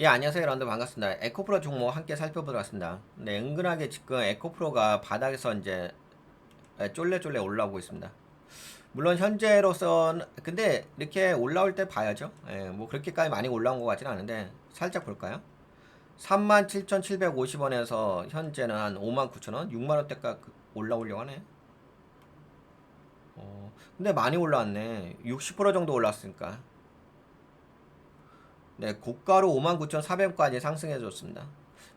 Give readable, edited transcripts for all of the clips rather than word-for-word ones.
예, 안녕하세요. 여러분들 반갑습니다. 에코프로 종목 함께 살펴보도록 하겠습니다. 네, 은근하게 지금 에코프로가 바닥에서 이제 쫄래쫄래 올라오고 있습니다. 물론 현재로선 근데 이렇게 올라올 때 봐야죠. 예, 뭐 그렇게까지 많이 올라온 것 같지는 않은데 살짝 볼까요? 37,750원에서 현재는 한 59,000원, 6만원대까지 올라오려고 하네. 근데 많이 올라왔네. 60% 정도 올랐으니까. 네, 고가로 59,400원까지 상승해줬습니다.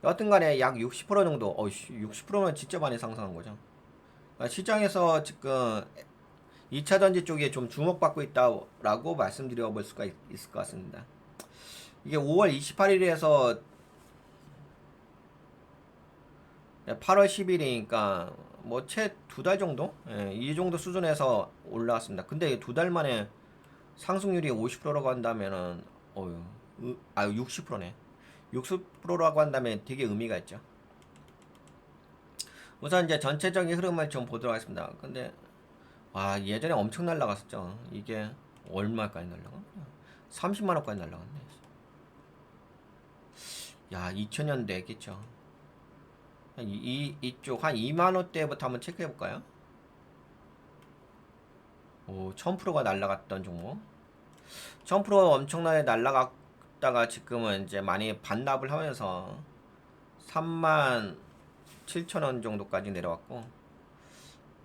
여하튼간에 약 60% 정도, 60%면 진짜 많이 상승한 거죠. 그러니까 시장에서 지금 2차 전지 쪽에 좀 주목받고 있다라고 말씀드려 볼 수가 있을 것 같습니다. 이게 5월 28일에서 8월 10일이니까 뭐 채 두 달 정도? 예, 이 정도 수준에서 올라왔습니다. 근데 두 달 만에 상승률이 50%라고 한다면은, 60%네. 60%라고 한다면 되게 의미가 있죠. 우선 이제 전체적인 흐름을 좀 보도록 하겠습니다. 근데 와, 예전에 엄청 날라갔었죠. 이게 얼마까지 날라가? 30만 원까지 날라갔네. 야, 2000년대겠죠. 이쪽 한 2만 원대부터 한번 체크해 볼까요? 오, 1000%가 날라갔던 종목. 1000% 엄청나게 날라갔다가 지금은 이제 많이 반납을 하면서 3만 7천 원 정도까지 내려왔고,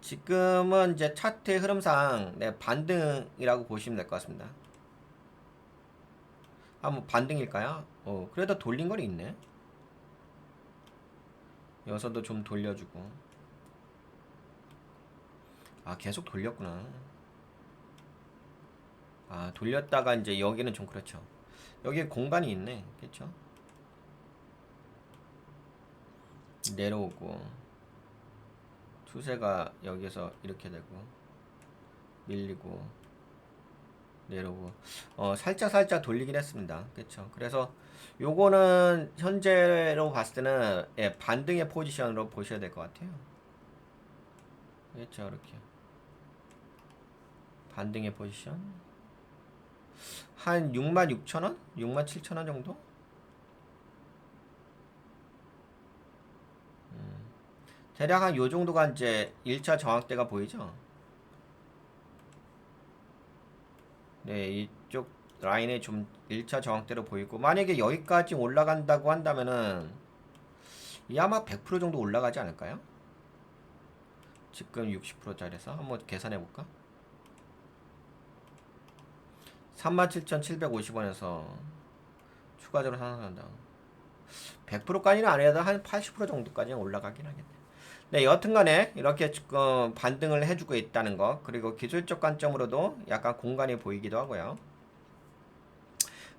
지금은 이제 차트의 흐름상 네, 반등이라고 보시면 될 것 같습니다. 뭐 반등일까요? 그래도 돌린 건 있네. 여기서도 좀 돌려주고. 아, 계속 돌렸구나. 아, 돌렸다가 이제 여기는 좀 그렇죠. 여기 공간이 있네. 그쵸? 내려오고. 추세가 여기서 이렇게 되고, 밀리고, 내려오고. 살짝 돌리긴 했습니다. 그쵸? 그래서 요거는 현재로 봤을 때는 예, 반등의 포지션으로 보셔야 될 것 같아요. 그렇죠, 이렇게 반등의 포지션 한 66,000원? 67,000원 정도? 대략 한 요 정도가 이제 1차 저항대가 보이죠? 네, 이쪽 라인에 좀 1차 저항대로 보이고, 만약에 여기까지 올라간다고 한다면은 이 아마 100% 정도 올라가지 않을까요? 지금 60%짜리에서 한번 계산해 볼까? 37,750원에서 추가적으로 상승한다. 100%까지는 아니라도 한 80% 정도까지는 올라가긴 하겠네. 네, 여튼간에 이렇게 지금 반등을 해주고 있다는 거, 그리고 기술적 관점으로도 약간 공간이 보이기도 하고요.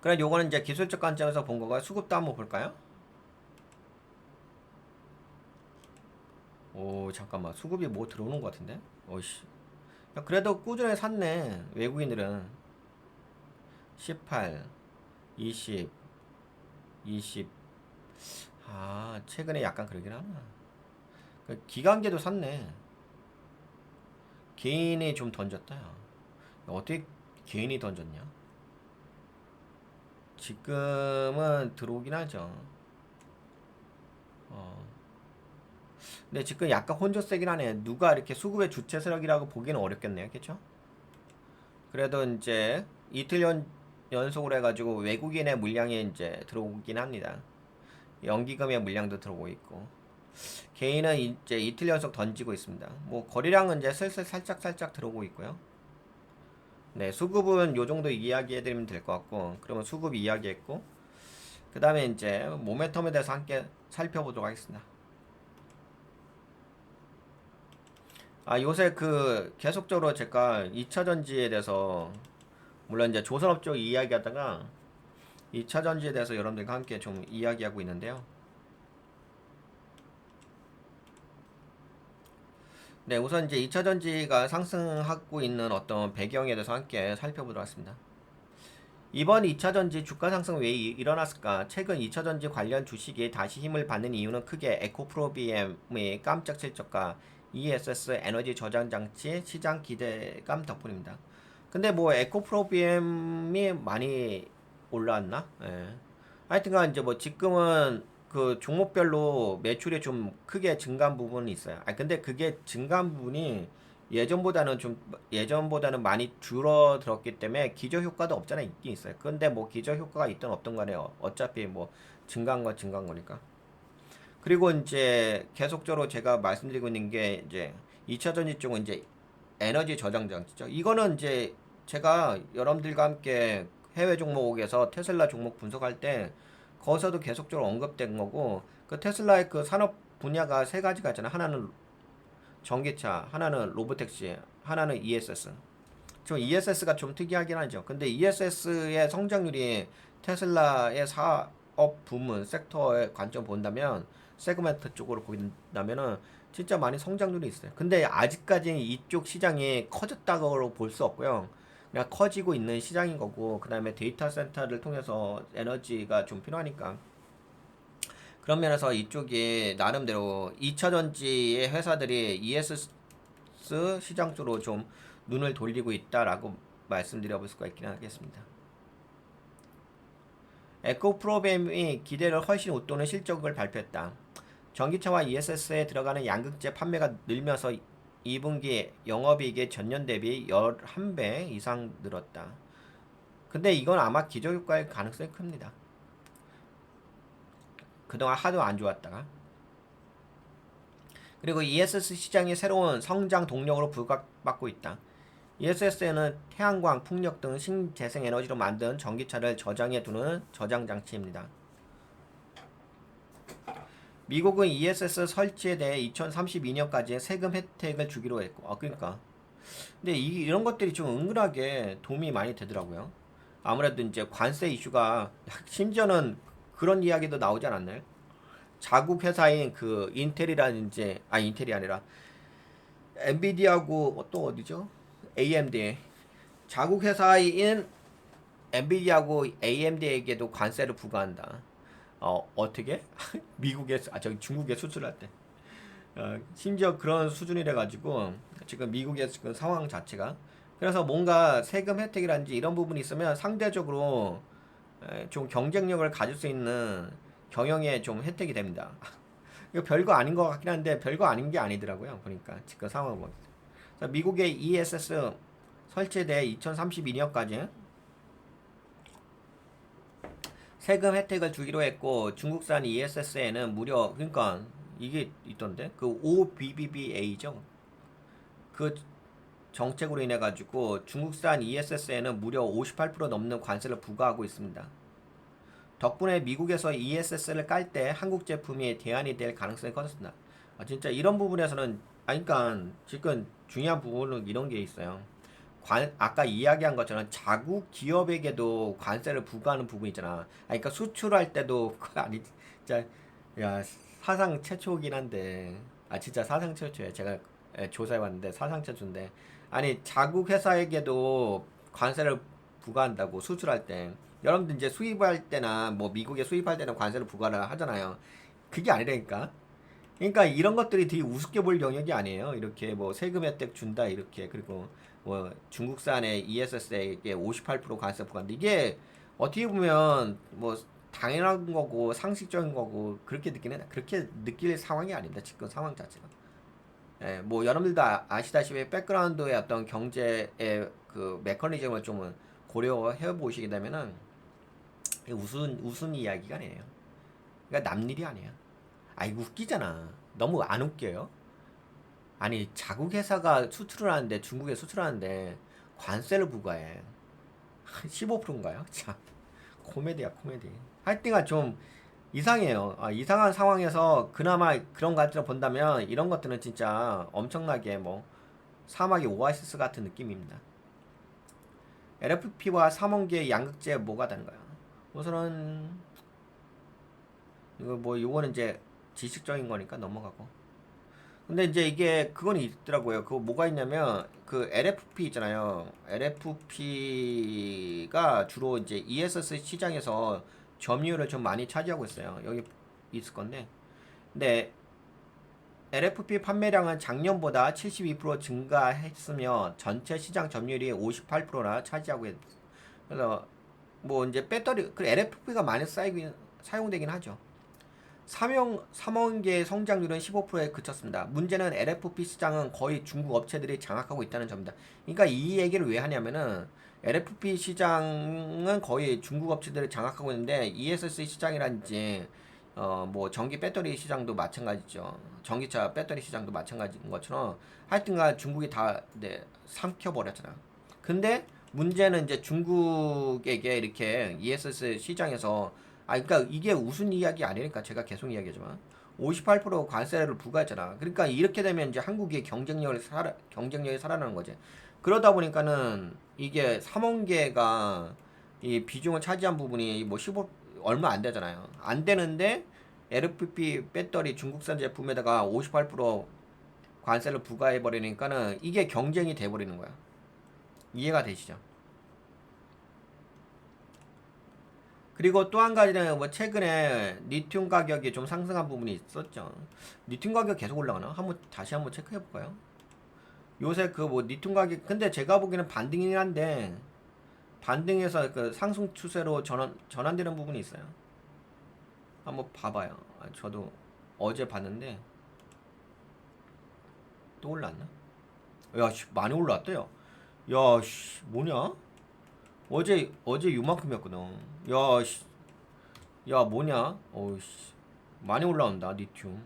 그럼 요거는 이제 기술적 관점에서 본 거가 수급도 한번 볼까요? 오, 잠깐만, 수급이 뭐 들어오는 것 같은데? 오이씨. 야, 그래도 꾸준히 샀네. 외국인들은 18, 20, 20. 아, 최근에 약간 그러긴 하나. 그 기관계도 샀네. 개인이 좀 던졌다. 야. 어떻게 개인이 던졌냐? 지금은 들어오긴 하죠. 어. 근데 지금 약간 혼조세긴 하네. 누가 이렇게 수급의 주체 세력이라고 보기는 어렵겠네요. 그쵸? 그래도 이제 이틀 연속으로 해가지고 외국인의 물량이 이제 들어오긴 합니다. 연기금의 물량도 들어오고 있고. 개인은 이제 이틀 연속 던지고 있습니다. 뭐 거래량은 이제 슬슬 살짝 들어오고 있고요. 네, 수급은 요 정도 이야기해드리면 될 것 같고, 그러면 수급 이야기했고, 그 다음에 이제 모멘텀에 대해서 함께 살펴보도록 하겠습니다. 아, 요새 그 계속적으로 제가 2차 전지에 대해서 물론 이제 조선업 쪽 이야기하다가 2차 전지에 대해서 여러분들과 함께 좀 이야기하고 있는데요. 네, 우선 이제 2차 전지가 상승하고 있는 어떤 배경에 대해서 함께 살펴보도록 하겠습니다. 이번 2차 전지 주가 상승 왜 일어났을까? 최근 2차 전지 관련 주식이 다시 힘을 받는 이유는 크게 에코프로비엠의 깜짝 실적과 ESS 에너지 저장 장치 시장 기대감 덕분입니다. 근데 뭐 에코프로비엠이 많이 올라왔나? 예. 하여튼간 이제 뭐 지금은 그 종목별로 매출이 좀 크게 증가한 부분이 있어요. 아 근데 그게 증가한 부분이 예전보다는 많이 줄어들었기 때문에 기저 효과도 없잖아 있긴 있어요. 근데 뭐 기저 효과가 있든 없든 간에 어차피 뭐 증가한 거니까. 그리고 이제 계속적으로 제가 말씀드리고 있는 게 이제 2차 전지 쪽은 이제 에너지 저장 장치죠. 이거는 이제 제가 여러분들과 함께 해외 종목에서 테슬라 종목 분석할 때 거기서도 계속적으로 언급된 거고 그 테슬라의 그 산업 분야가 세 가지가 있잖아요. 하나는 전기차, 하나는 로보택시, 하나는 ESS. 저 ESS가 좀 특이하긴 하죠. 근데 ESS의 성장률이 테슬라의 사업 부문 섹터의 관점 본다면 세그멘트 쪽으로 보인다면은 진짜 많이 성장률이 있어요. 근데 아직까지 이쪽 시장이 커졌다고 볼 수 없고요. 그냥 커지고 있는 시장인 거고 그다음에 데이터 센터를 통해서 에너지가 좀 필요하니까 그런 면에서 이쪽이 나름대로 2차 전지의 회사들이 ESS 시장 쪽으로 좀 눈을 돌리고 있다라고 말씀드려 볼 수가 있긴 하겠습니다. 에코프로뱀이 기대를 훨씬 웃도는 실적을 발표했다. 전기차와 ESS에 들어가는 양극재 판매가 늘면서 2분기 영업이익이 전년 대비 11배 이상 늘었다. 근데 이건 아마 기저효과의 가능성이 큽니다. 그동안 하도 안 좋았다가. 그리고 ESS 시장이 새로운 성장 동력으로 부각받고 있다. ESS에는 태양광, 풍력 등 신재생에너지로 만든 전기차를 저장해 두는 저장 장치입니다. 미국은 ESS 설치에 대해 2032년까지 세금 혜택을 주기로 했고, 그러니까. 근데 이런 것들이 좀 은근하게 도움이 많이 되더라고요. 아무래도 이제 관세 이슈가 심지어는 그런 이야기도 나오지 않았나요? 자국 회사인 그 인텔이라든지 인텔이 아니라 엔비디아하고 또 어디죠? AMD 자국 회사인 엔비디아하고 AMD에게도 관세를 부과한다. 어떻게? 미국에 저기 중국에 수출할 때. 심지어 그런 수준이래 가지고 지금 미국의 지금 상황 자체가 그래서 뭔가 세금 혜택이라든지 이런 부분이 있으면 상대적으로 좀 경쟁력을 가질 수 있는 경영에 좀 혜택이 됩니다. 이거 별거 아닌 것 같긴 한데 별거 아닌 게 아니더라고요. 보니까 지금 상황을 보니까. 미국의 ESS 설치에 대해 2032년까지 세금 혜택을 주기로 했고 중국산 ESS에는 무려 그러니까 이게 있던데 그 OBBBA죠. 그 정책으로 인해 가지고 중국산 ESS에는 무려 58% 넘는 관세를 부과하고 있습니다. 덕분에 미국에서 ESS를 깔 때 한국 제품이 대안이 될 가능성이 커졌습니다. 진짜 이런 부분에서는 그러니까 지금 중요한 부분은 이런 게 있어요. 아까 이야기한 것처럼 자국 기업에게도 관세를 부과하는 부분이 있잖아. 그러니까 수출할 때도 아니 진짜 야 사상 최초긴 한데 진짜 사상 최초예요. 제가 조사해봤는데 사상 최초인데 아니 자국 회사에게도 관세를 부과한다고 수출할 때 여러분들 이제 수입할 때나 뭐 미국에 수입할 때는 관세를 부과를 하잖아요. 그게 아니라니까. 그러니까 이런 것들이 되게 우습게 볼 영역이 아니에요. 이렇게 뭐 세금 혜택 준다 이렇게 그리고 뭐 중국산의 ESS에게 58% 관세 부과인데 이게 어떻게 보면 뭐 당연한 거고 상식적인 거고 그렇게 느낄 상황이 아닙니다. 지금 상황 자체가. 뭐 여러분들도 아시다시피 백그라운드의 어떤 경제의 그 메커니즘을 좀 고려해 보시게 되면은 우스운 이야기가 아니에요. 그러니까 남일이 아니야. 이거 웃기잖아. 너무 안 웃겨요? 아니 자국 회사가 수출을 하는데 중국에 수출하는데 관세를 부과해. 15%인가요? 참 코미디야 코미디. 하여튼간 좀 이상해요. 이상한 상황에서 그나마 그런 것들을 본다면 이런 것들은 진짜 엄청나게 뭐 사막의 오아시스 같은 느낌입니다. LFP와 삼원기의 양극재 뭐가 다른가요? 우선은 이거 뭐 요거는 이제 지식적인 거니까 넘어가고. 근데 이제 이게 그건 있더라고요. 그거 뭐가 있냐면 그 LFP 있잖아요. LFP가 주로 이제 ESS 시장에서 점유율을 좀 많이 차지하고 있어요. 여기 있을 건데. 근데 LFP 판매량은 작년보다 72% 증가했으며 전체 시장 점유율이 58%나 차지하고 있어요. 그래서 뭐 이제 배터리 그 LFP가 많이 쌓이고 사용되긴 하죠. 3원계의 성장률은 15%에 그쳤습니다. 문제는 LFP 시장은 거의 중국 업체들이 장악하고 있다는 점입니다. 그러니까 이 얘기를 왜 하냐면은 LFP 시장은 거의 중국 업체들이 장악하고 있는데 ESS 시장이라든지 뭐 전기 배터리 시장도 마찬가지죠. 전기차 배터리 시장도 마찬가지인 것처럼 하여튼간 중국이 다 네, 삼켜버렸잖아. 근데 문제는 이제 중국에게 이렇게 ESS 시장에서 그러니까 이게 우스운 이야기 아니니까 제가 계속 이야기하지만 58% 관세를 부과했잖아. 그러니까 이렇게 되면 이제 한국의 경쟁력이 살아나는 거지. 그러다 보니까는 이게 3원계가 이 비중을 차지한 부분이 뭐 15 얼마 안 되잖아요. 안 되는데 LFP 배터리 중국산 제품에다가 58% 관세를 부과해 버리니까는 이게 경쟁이 돼 버리는 거야. 이해가 되시죠? 그리고 또 한 가지는 뭐 최근에 리튬 가격이 좀 상승한 부분이 있었죠. 리튬 가격 계속 올라가나? 다시 한번 체크해 볼까요? 요새 그 뭐 리튬 가격 근데 제가 보기에는 반등이긴 한데 반등해서 그 상승 추세로 전환되는 부분이 있어요. 한번 봐봐요. 저도 어제 봤는데 또 올랐나? 야, 씨, 많이 올랐대요. 야, 씨, 뭐냐? 어제 요만큼이었거든. 야, 씨, 야, 뭐냐? 씨, 많이 올라온다, 리튬.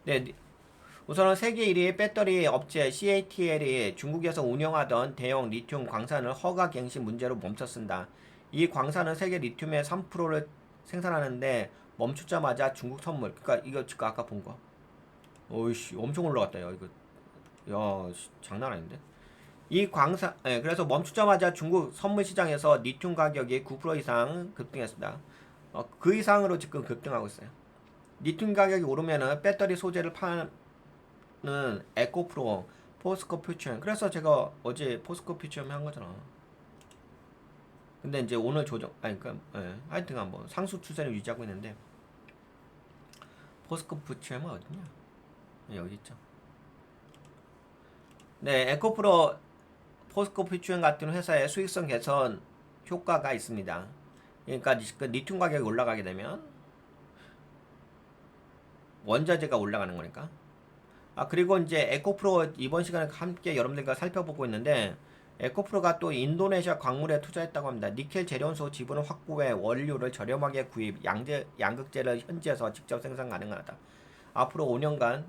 네, 우선은 세계 1위 배터리 업체 CATL이 중국에서 운영하던 대형 리튬 광산을 허가 갱신 문제로 멈췄습니다. 이 광산은 세계 리튬의 3%를 생산하는데 멈추자마자 중국 선물. 그러니까 이거 지금 아까 본 거. 어이씨, 엄청 올라갔다, 야, 이거. 야, 장난 아닌데? 이 광산, 그래서 멈추자마자 중국 선물 시장에서 리튬 가격이 9% 이상 급등했습니다. 그 이상으로 지금 급등하고 있어요. 리튬 가격이 오르면은 배터리 소재를 파는 에코프로, 포스코 퓨처엠. 그래서 제가 어제 포스코 퓨처엠 한 거잖아. 근데 이제 오늘 그러니까, 하여튼간 뭐 상수 추세를 유지하고 있는데 포스코 퓨처엠은 어딨냐? 여기 있죠. 네, 에코프로, 포스코 퓨처엠 같은 회사의 수익성 개선 효과가 있습니다. 그러니까 그 리튬 가격이 올라가게 되면 원자재가 올라가는 거니까. 그리고 이제 에코프로 이번 시간에 함께 여러분들과 살펴보고 있는데 에코프로가 또 인도네시아 광물에 투자했다고 합니다. 니켈 재련소 지분 확보에 원료를 저렴하게 구입, 양극재를 현지에서 직접 생산 가능하다. 앞으로 5년간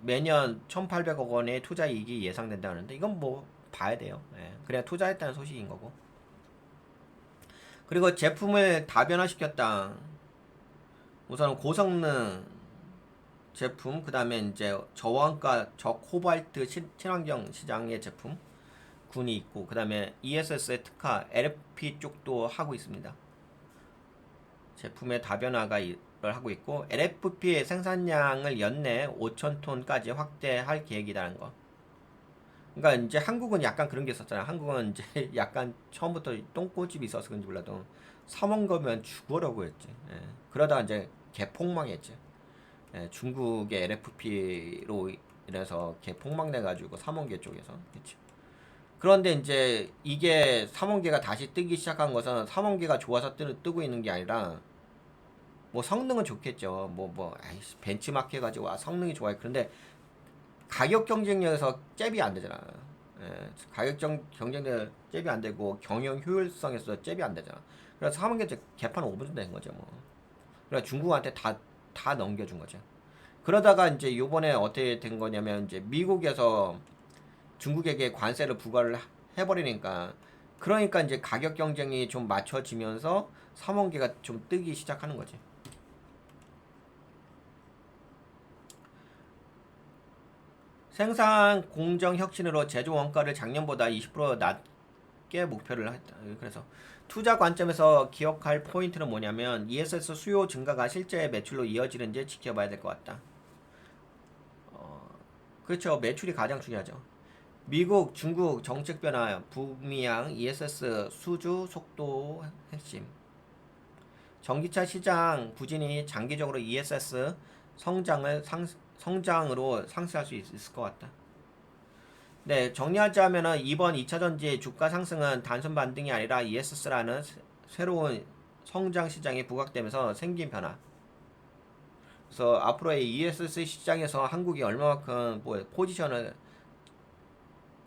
매년 1,800억 원의 투자 이익이 예상된다는데 이건 뭐 봐야 돼요. 그래야 투자했다는 소식인 거고. 그리고 제품을 다변화시켰다. 우선 고성능 제품, 그 다음에 이제 저원가 저코발트 친환경 시장의 제품 군이 있고, 그 다음에 ESS에 특화 LFP 쪽도 하고 있습니다. 제품의 다변화를 하고 있고 LFP의 생산량을 연내 5,000톤까지 확대할 계획이라는 거. 그러니까 이제 한국은 약간 그런 게 있었잖아. 한국은 이제 약간 처음부터 똥꼬집이 있어서 그런지 몰라도 3원 거면 죽으라고 했지. 그러다가 이제 개폭망했지. 중국의 LFP로 인해서 개폭망 내가지고 3원계 쪽에서. 그치. 그런데 이제 이게 3원계가 다시 뜨기 시작한 것은 3원계가 좋아서 뜨고 있는 게 아니라 뭐 성능은 좋겠죠. 벤치마크 해가지고 성능이 좋아요. 그런데 가격 경쟁력에서 잽이 안 되잖아. 가격 경쟁력 잽이 안 되고 경영 효율성에서 잽이 안 되잖아. 그래서 3원계 개판 5분 정도 된 거죠. 뭐. 그래서 중국한테 다 넘겨준 거죠. 그러다가 이제 요번에 어떻게 된 거냐면 이제 미국에서 중국에게 관세를 부과를 해버리니까 그러니까 이제 가격 경쟁이 좀 맞춰지면서 3원계가 좀 뜨기 시작하는 거지. 생산 공정 혁신으로 제조 원가를 작년보다 20% 낮게 목표를 했다. 그래서 투자 관점에서 기억할 포인트는 뭐냐면 ESS 수요 증가가 실제 매출로 이어지는지 지켜봐야 될 것 같다. 그렇죠. 매출이 가장 중요하죠. 미국, 중국 정책 변화, 북미양 ESS 수주 속도 핵심. 전기차 시장 부진이 장기적으로 ESS 성장으로 상쇄할 수 있을 것 같다. 네, 정리하자면은 이번 2차전지 주가 상승은 단순 반등이 아니라 ESS라는 새로운 성장 시장이 부각되면서 생긴 변화. 그래서 앞으로의 ESS 시장에서 한국이 얼마만큼 뭐 포지션을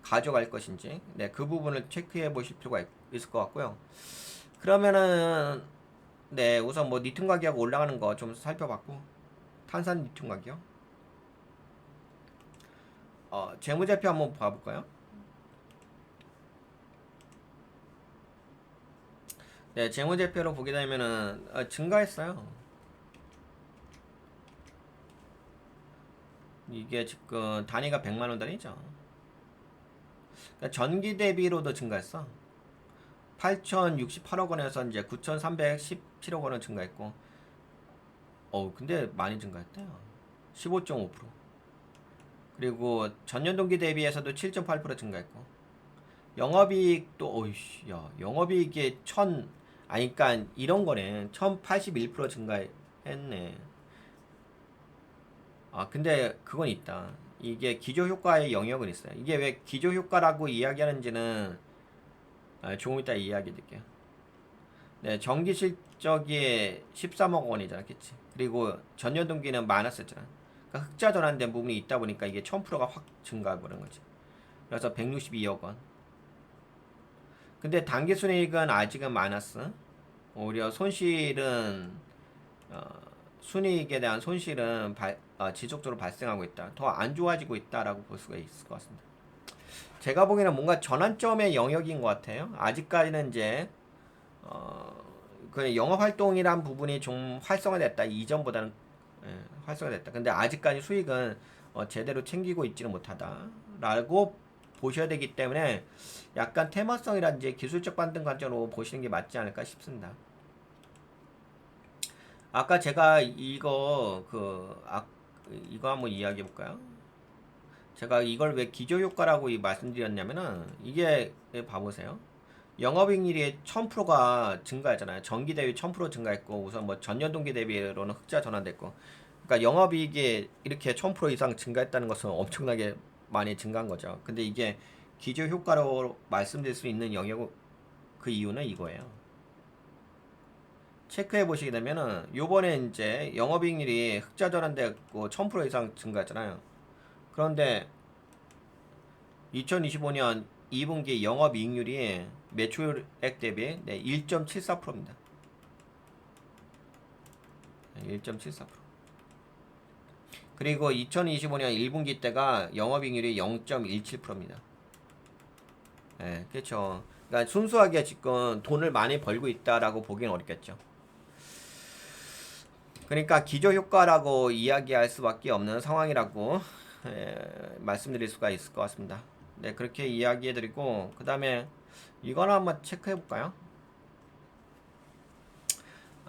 가져갈 것인지, 네, 그 부분을 체크해 보실 필요가 있을 것 같고요. 그러면은 네, 우선 뭐 리튬 가격 올라가는 거 좀 살펴봤고, 탄산 리튬 가격, 재무제표 한번 봐볼까요? 네, 재무제표로 보게 되면은 증가했어요. 이게 지금 단위가 100만 원 단위죠. 그러니까 전기 대비로도 증가했어. 8,068억 원에서 이제 9,317억 원은 증가했고, 근데 많이 증가했대요. 15.5%. 그리고 전년 동기 대비해서도 7.8% 증가했고, 영업이익도 어이씨, 야, 영업이익이 그러니까 이런 거는 1,081% 증가했네. 근데 그건 있다. 이게 기저효과의 영역은 있어요. 이게 왜 기저효과라고 이야기하는지는 조금 이따 이야기 드릴게요. 네, 정기 실적이 13억 원이잖아, 그치? 그리고 전년 동기는 많았었잖아. 그러니까 흑자 전환된 부분이 있다 보니까 이게 1000%가 확 증가해버린 거지. 그래서 162억 원. 근데 당기순이익은 아직은 많았어. 오히려 손실은 어, 순이익에 대한 손실은 지속적으로 발생하고 있다. 더 안 좋아지고 있다라고 볼 수가 있을 것 같습니다. 제가 보기에는 뭔가 전환점의 영역인 것 같아요. 아직까지는 이제 그 영업 활동이란 부분이 좀 활성화됐다. 이전보다는 활성화됐다. 근데 아직까지 수익은 제대로 챙기고 있지는 못하다라고 보셔야 되기 때문에 약간 테마성이라든지 기술적 반등 관점으로 보시는 게 맞지 않을까 싶습니다. 아까 제가 이거 한번 이야기해 볼까요? 제가 이걸 왜 기저효과라고 말씀드렸냐면은 이게 봐보세요. 영업이익률이 1000%가 증가했잖아요. 전기 대비 1000% 증가했고 우선 뭐 전년 동기 대비로는 흑자 전환됐고, 그러니까 영업이익이 이렇게 1000% 이상 증가했다는 것은 엄청나게 많이 증가한 거죠. 근데 이게 기저효과로 말씀드릴 수 있는 영역, 그 이유는 이거예요. 체크해 보시게 되면은 요번에 이제 영업이익률이 흑자 전환됐고 1000% 이상 증가했잖아요. 그런데 2025년 2분기 영업이익률이 매출액 대비 1.74%입니다. 1.74%. 그리고 2025년 1분기 때가 영업이익률이 0.17%입니다. 예, 그렇죠. 그러니까 순수하게 지금 돈을 많이 벌고 있다라고 보기는 어렵겠죠. 그러니까 기저효과라고 이야기할 수밖에 없는 상황이라고 말씀드릴 수가 있을 것 같습니다. 네, 그렇게 이야기해드리고 그 다음에 이거는 한번 체크해볼까요?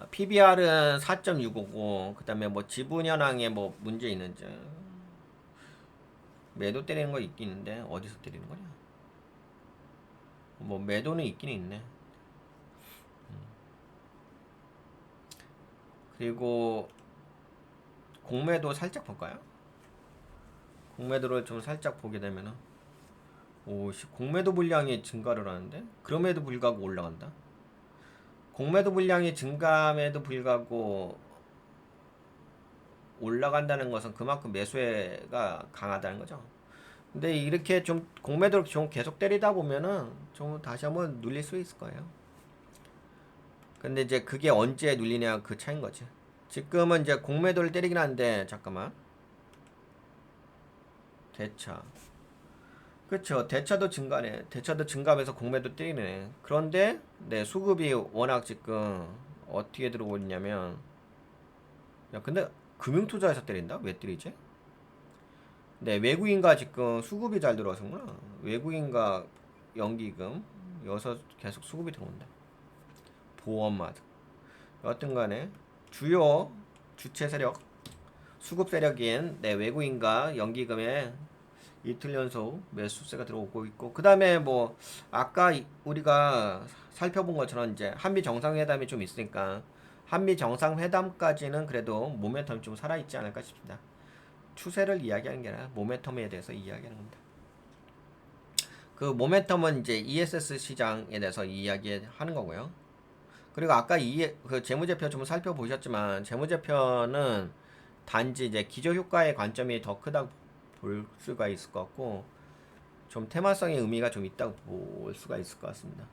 PBR은 4.655. 그 다음에 뭐 지분 현황에 뭐 문제 있는지, 매도 때리는 거 있긴 있는데 어디서 때리는 거냐? 뭐 매도는 있긴 있네. 그리고 공매도 살짝 볼까요? 공매도를 좀 살짝 보게 되면은 공매도 물량이 증가를 하는데 그럼에도 불구하고 올라간다. 공매도 물량이 증감에도 불구하고 올라간다는 것은 그만큼 매수가 강하다는 거죠. 근데 이렇게 좀 공매도를 좀 계속 때리다 보면은 좀 다시 한번 눌릴 수 있을 거예요. 근데 이제 그게 언제 눌리냐 그 차인 거지. 지금은 이제 공매도를 때리긴 하는데 잠깐만. 대차. 그쵸. 대차도 증가네. 대차도 증가하면서 공매도 때리네. 그런데 네, 수급이 워낙 지금 어떻게 들어오고 있냐면, 야 근데 금융투자에서 때린다? 왜 때리지? 네, 외국인과 지금 수급이 잘 들어와서구나. 외국인과 연기금 여기서 계속 수급이 들어온다. 보험마 여하튼 간에 주요 주체 세력, 수급 세력인 외국인과 연기금에 이틀 연속 매수세가 들어오고 있고, 그 다음에 뭐 아까 우리가 살펴본 것처럼 이제 한미 정상회담이 좀 있으니까 한미 정상회담까지는 그래도 모멘텀이 좀 살아있지 않을까 싶습니다. 추세를 이야기하는 게 아니라 모멘텀에 대해서 이야기하는 겁니다. 그 모멘텀은 이제 ESS 시장에 대해서 이야기하는 거고요. 그리고 아까 그 재무제표 좀 살펴보셨지만 재무제표는 단지 이제 기저효과의 관점이 더 크다고 볼 수가 있을 것 같고 좀 테마성의 의미가 좀 있다고 볼 수가 있을 것 같습니다.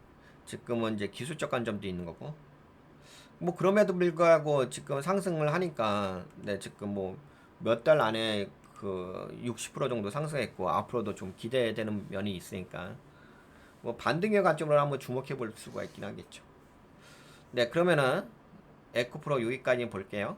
지금은 이제 기술적 관점도 있는 거고 뭐 그럼에도 불구하고 지금 상승을 하니까 네 지금 뭐 몇 달 안에 그 60% 정도 상승했고 앞으로도 좀 기대되는 면이 있으니까 뭐 반등의 관점으로 한번 주목해 볼 수가 있긴 하겠죠. 네 그러면은 에코프로 여기까지 볼게요.